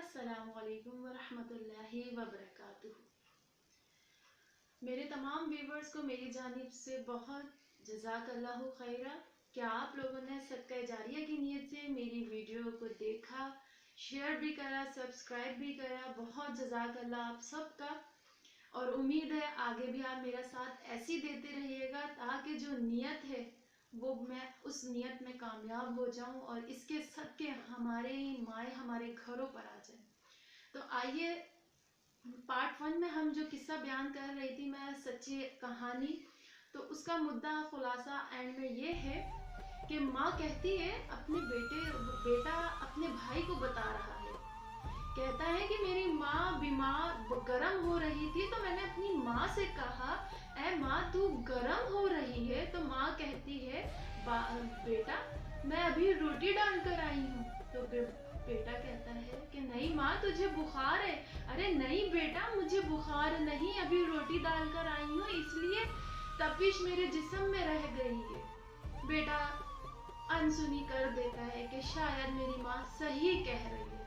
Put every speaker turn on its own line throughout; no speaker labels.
अस्सलामुअलैकुम वरहमतुल्लाहि वबरकातुहू। मेरे तमाम व्यूवर्स को मेरी जानिब से बहुत जज़ाकल्लाहु खैरा। क्या आप लोगों ने सदका जारिया की नीयत से मेरी वीडियो को देखा, शेयर भी करा, सब्सक्राइब भी करा? बहुत जज़ाकल्लाह आप सबका। और उम्मीद है आगे भी आप मेरा साथ ऐसे ही देते रहिएगा ताकि जो नीयत है वो मैं उस नियत में कामयाब हो जाऊं और इसके सदके हमारे माए हमारे घरों पर आ जाए। तो आइए, पार्ट 1 में हम जो किस्सा बयान कर रही थी, मैं सच्ची कहानी, तो उसका मुद्दा खुलासा एंड में ये है कि माँ कहती है अपने बेटा अपने भाई को बता रहा है, कहता है कि मेरी माँ बीमार गर्म हो रही थी तो मैंने अपनी माँ से कहा, ऐ माँ तू गर्म हो रही है? तो माँ कहती है, बेटा मैं अभी रोटी डाल कर आई हूँ। तो बेटा कहता है कि नहीं माँ तुझे बुखार है। अरे नहीं बेटा मुझे बुखार नहीं, अभी रोटी डाल कर आई हूँ इसलिए तपिश मेरे जिस्म में रह गई है। बेटा अनसुनी कर देता है कि शायद मेरी माँ सही कह रही है।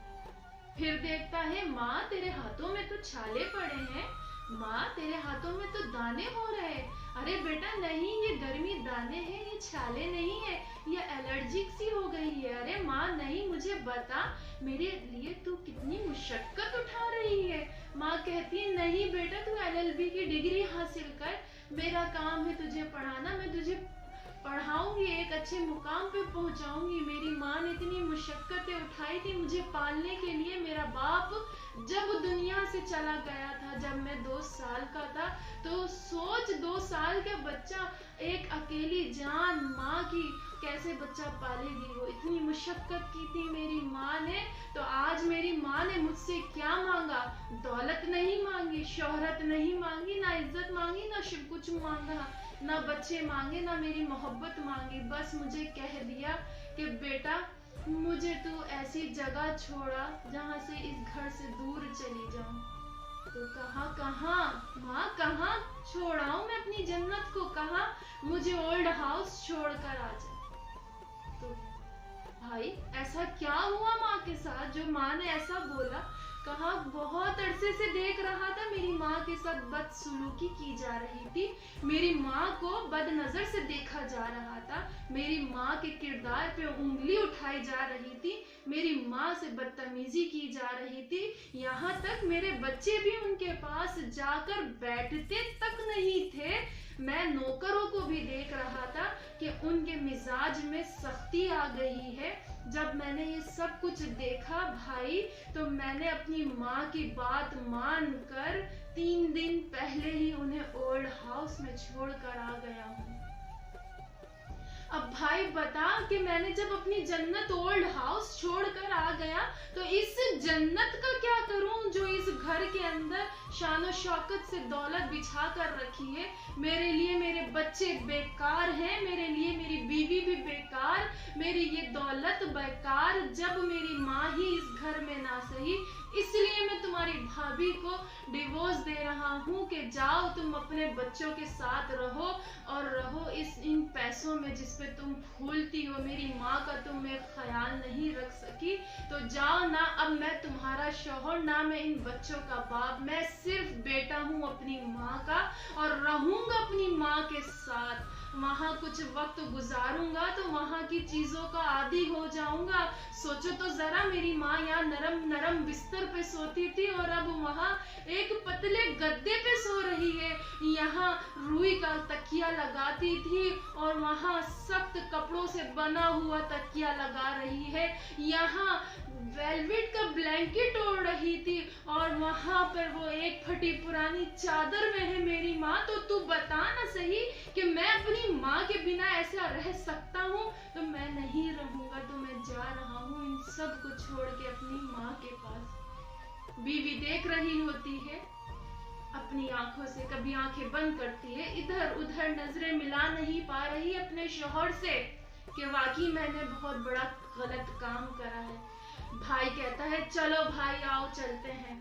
फिर देखता है माँ तेरे हाथों में तो छाले पड़े हैं, माँ तेरे हाथों में तो दाने हो रहे। अरे बेटा नहीं, ये गर्मी दाने हैं, ये छाले नहीं है, ये एलर्जिक सी हो गई है। अरे माँ नहीं, मुझे बता मेरे लिए तू कितनी मुशक्कत उठा रही है। माँ कहती है नहीं बेटा तू LLB की डिग्री हासिल कर, मेरा काम है तुझे पढ़ाना, मैं तुझे पढ़ाऊंगी, एक अच्छे मुकाम पे पहुंचाऊंगी। मेरी माँ ने इतनी मुशक्कतें उठाई थी मुझे पालने के लिए। मेरा बाप जब दुनिया से चला गया था जब मैं 2 साल का था, तो सोच 2 साल का बच्चा एक अकेली जान माँ की कैसे बच्चा पालेगी। वो इतनी मुशक्कत की थी मेरी माँ ने। तो आज मेरी माँ ने मुझसे क्या मांगा? दौलत नहीं मांगी, शोहरत नहीं मांगी, ना इज्जत मांगी, ना कुछ मांगा, ना बच्चे मांगे, ना मेरी मोहब्बत मांगी। बस मुझे कह दिया कि बेटा मुझे तू ऐसी जगह छोड़ा जहाँ से इस घर से दूर चली जाऊं। तो कहाँ माँ कहाँ छोड़ाऊं मैं अपनी जन्नत को? कहाँ मुझे ओल्ड हाउस छोड़कर आ जा। तो भाई ऐसा क्या हुआ माँ के साथ जो माँ ने ऐसा बोला? कहा बहुत अरसे से देख रहा था मेरी माँ के साथ बदसलूकी की जा रही थी, मेरी माँ को बदनजर से देखा जा रहा था, मेरी माँ के किरदार पे उंगली उठाई जा रही थी, मेरी माँ से बदतमीजी की जा रही थी, यहाँ तक मेरे बच्चे भी उनके पास जाकर बैठते तक नहीं थे। मैं नौकरों को भी देख रहा था कि उनके मिजाज में सख्ती आ गई है। जब मैंने ये सब कुछ देखा भाई, तो मैंने अपनी माँ की बात मानकर 3 दिन पहले ही उन्हें ओल्ड हाउस में छोड़कर आ गया हूँ। अब भाई बता कि मैंने जब अपनी जन्नत ओल्ड हाउस छोड़कर आ गया तो इस जन्नत का क्या करूं जो इस घर के अंदर शानो शौकत से दौलत बिछा कर रखी है। मेरे लिए मेरे बच्चे बेकार हैं, मेरे लिए मेरी बीवी भी बेकार, मेरी ये दौलत बेकार, जब मेरी माँ ही इस घर में ना सही। इसलिए मैं तुम्हारी भाभी को डिवोर्स दे रहा हूँ कि जाओ तुम अपने बच्चों के साथ रहो और रहो इन पैसों में जिस पे तुम फूलती हो। मेरी माँ का तुम एक ख्याल नहीं रख सकी तो जाओ ना। अब मैं तुम्हारा शौहर ना मैं इन बच्चों का बाप, मैं सिर्फ बेटा हूँ अपनी माँ का और रहूंगा अपनी माँ के साथ। वहाँ कुछ वक्त गुजारूंगा तो वहाँ की चीजों का आदी हो जाऊंगा। सोचो तो जरा, मेरी माँ यहाँ नरम नरम बिस्तर पे सोती थी और अब वहाँ एक पतले गद्दे पे सो रही है। यहाँ रुई का तकिया लगाती थी और वहाँ सख्त कपड़ों से बना हुआ तकिया लगा रही है। यहाँ वेलवेट का ब्लैंकेट ओढ़ रही थी और वहाँ पर वो एक फटी पुरानी चादर में है मेरी माँ। तो तू बता ना सही कि मैं अपनी माँ के बिना ऐसा रह सकता हूँ? तो मैं नहीं रहूंगा, तो मैं जा रहा हूँ इन सब को छोड़ के अपनी माँ के पास। बीवी देख रही होती है अपनी आंखों से, कभी आंखें बंद करती है, इधर उधर नजरें मिला नहीं पा रही अपने शौहर से कि वाकई मैंने बहुत बड़ा गलत काम करा है। भाई कहता है चलो भाई आओ चलते हैं।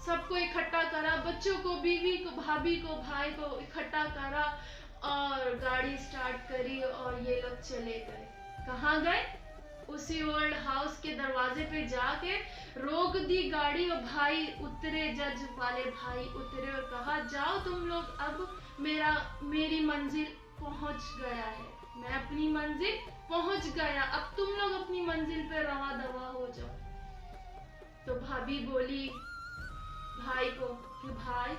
सबको इकट्ठा करा, बच्चों को, बीवी को, भाभी को, भाई को इकट्ठा करा और गाड़ी स्टार्ट करी और ये लोग चले गए। कहाँ गए? उसी ओल्ड हाउस के दरवाजे पे जाके रोक दी गाड़ी और भाई उतरे, जज वाले भाई उतरे और कहा जाओ तुम लोग, अब मेरी मंजिल पहुंच गया है, मैं अपनी मंजिल पहुंच गया, अब तुम लोग अपनी मंजिल पे रवा दवा हो जाओ। तो भाभी बोली भाई को कि भाई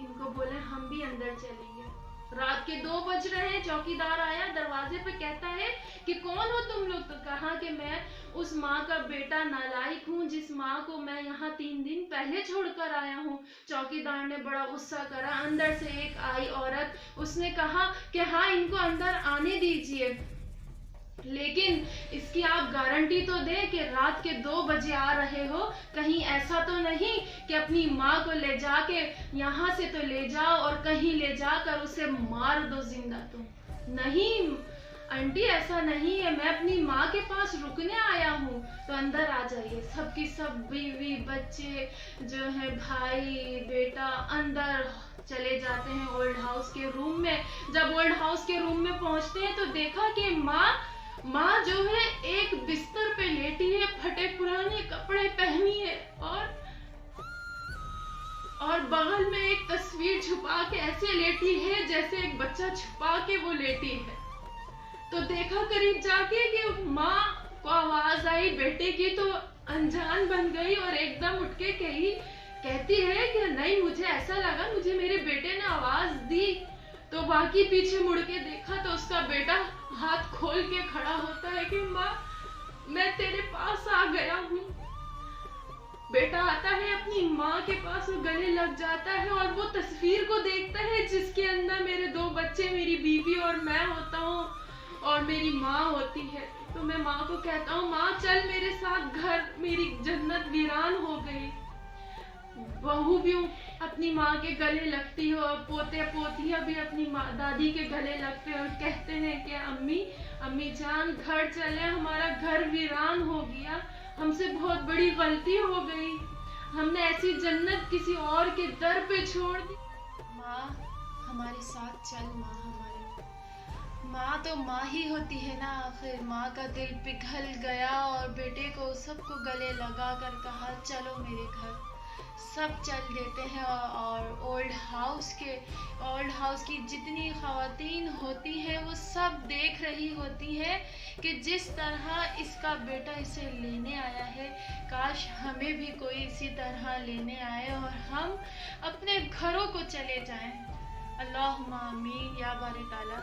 इनको बोले हम भी अंदर चलेंगे। रात के 2 बज रहे हैं, चौकीदार आया दरवाजे पे, कहता है कि कौन हो तुम लोग? तो कहा कि मैं उस माँ का बेटा नालायक हूँ जिस माँ को मैं यहाँ 3 दिन पहले छोड़कर आया हूँ। चौकीदार ने बड़ा गुस्सा करा। अंदर से एक आई औरत, उसने कहा कि हाँ इनको अंदर आने दीजिए, लेकिन इसकी आप गारंटी तो दे कि रात के 2 बजे आ रहे हो, कहीं ऐसा तो नहीं कि अपनी माँ को ले जाके यहाँ से तो ले जाओ और कहीं ले जाकर उसे मार दो जिंदा। तुम नहीं आंटी, ऐसा नहीं है, मैं अपनी माँ के पास रुकने आया हूँ। तो अंदर आ जाइए। सबकी सब बीवी बच्चे जो है, भाई बेटा, अंदर चले जाते हैं ओल्ड हाउस के रूम में। जब ओल्ड हाउस के रूम में पहुंचते हैं तो देखा कि माँ जो है एक बिस्तर पे लेटी है, फटे पुराने कपड़े पहनी है और बगल में एक तस्वीर छुपा के ऐसे लेटी है जैसे एक बच्चा छुपा के वो लेटी है। तो देखा करीब जाके कि माँ को आवाज आई बेटे की, तो अनजान बन गई और एकदम उठ के कहती है कि नहीं, मुझे ऐसा लगा मुझे मेरे बेटे ने आवाज दी। तो बाकी पीछे मुड़ के देखा तो उसका बेटा हाथ खोल के खड़ा होता है कि माँ मैं तेरे पास आ गया हूँ। बेटा आता है अपनी माँ के पास, वो गले लग जाता है और वो तस्वीर को देखता है जिसके अंदर मेरे 2 बच्चे, मेरी बीवी और मैं होता हूँ और मेरी माँ होती है। तो मैं माँ को कहता हूँ माँ चल मेरे साथ घर, मेरी जन्नत वीरान हो गई। बहू भी अपनी माँ के गले लगती हो, पोते पोतियां भी अपनी दादी के गले लगते और कहते हैं कि अम्मी जान घर चले, हमारा घर वीरान हो गया, हमसे बहुत बड़ी गलती हो गई, हमने ऐसी जन्नत किसी और के दर पे छोड़ दी। माँ हमारे साथ चल, माँ तो माँ ही होती है ना आखिर। माँ का दिल पिघल गया और बेटे को सबको गले लगा कर कहा चलो मेरे घर। सब चल देते हैं और ओल्ड हाउस की जितनी ख़वातीन होती है वो सब देख रही होती है कि जिस तरह इसका बेटा इसे लेने आया है, काश हमें भी कोई इसी तरह लेने आए और हम अपने घरों को चले जाएं। अल्लाहुम्मा आमीन या बारी ताला।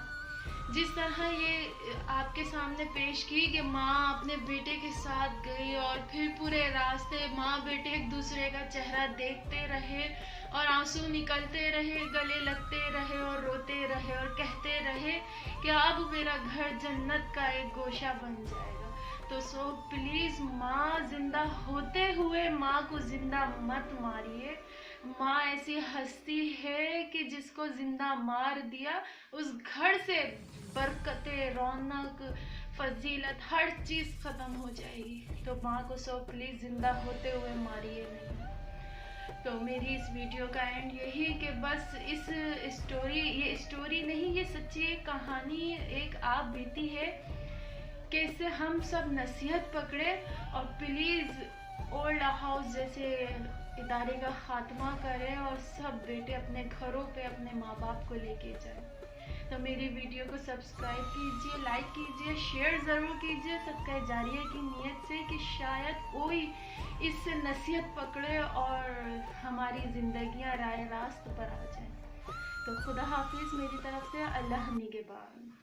जिस तरह ये आपके सामने पेश की कि माँ अपने बेटे के साथ गई और फिर पूरे रास्ते माँ बेटे एक दूसरे का चेहरा देखते रहे और आंसू निकलते रहे, गले लगते रहे और रोते रहे और कहते रहे कि अब मेरा घर जन्नत का एक गोशा बन जाएगा। तो सो प्लीज़ माँ जिंदा होते हुए माँ को जिंदा मत मारिए। माँ ऐसी हस्ती है कि जिसको जिंदा मार दिया उस घर से बरकतें, रौनक, फजीलत हर चीज़ ख़त्म हो जाएगी। तो माँ को सो प्लीज़ जिंदा होते हुए मारिए नहीं। तो मेरी इस वीडियो का एंड यही कि बस ये स्टोरी नहीं, ये सच्ची एक कहानी, एक आप बीती है कि इससे हम सब नसीहत पकड़े और प्लीज़ ओल्ड हाउस जैसे इदारे का खात्मा करें और सब बेटे अपने घरों पे अपने माँ बाप को लेके जाएं। तो मेरी वीडियो को सब्सक्राइब कीजिए, लाइक कीजिए, शेयर ज़रूर कीजिए सदका जारिया की नीयत से कि शायद कोई इससे नसीहत पकड़े और हमारी ज़िंदगियाँ राह रास्त पर आ जाएं। तो खुदा हाफिज़ मेरी तरफ से, अल्लाह निगहबान।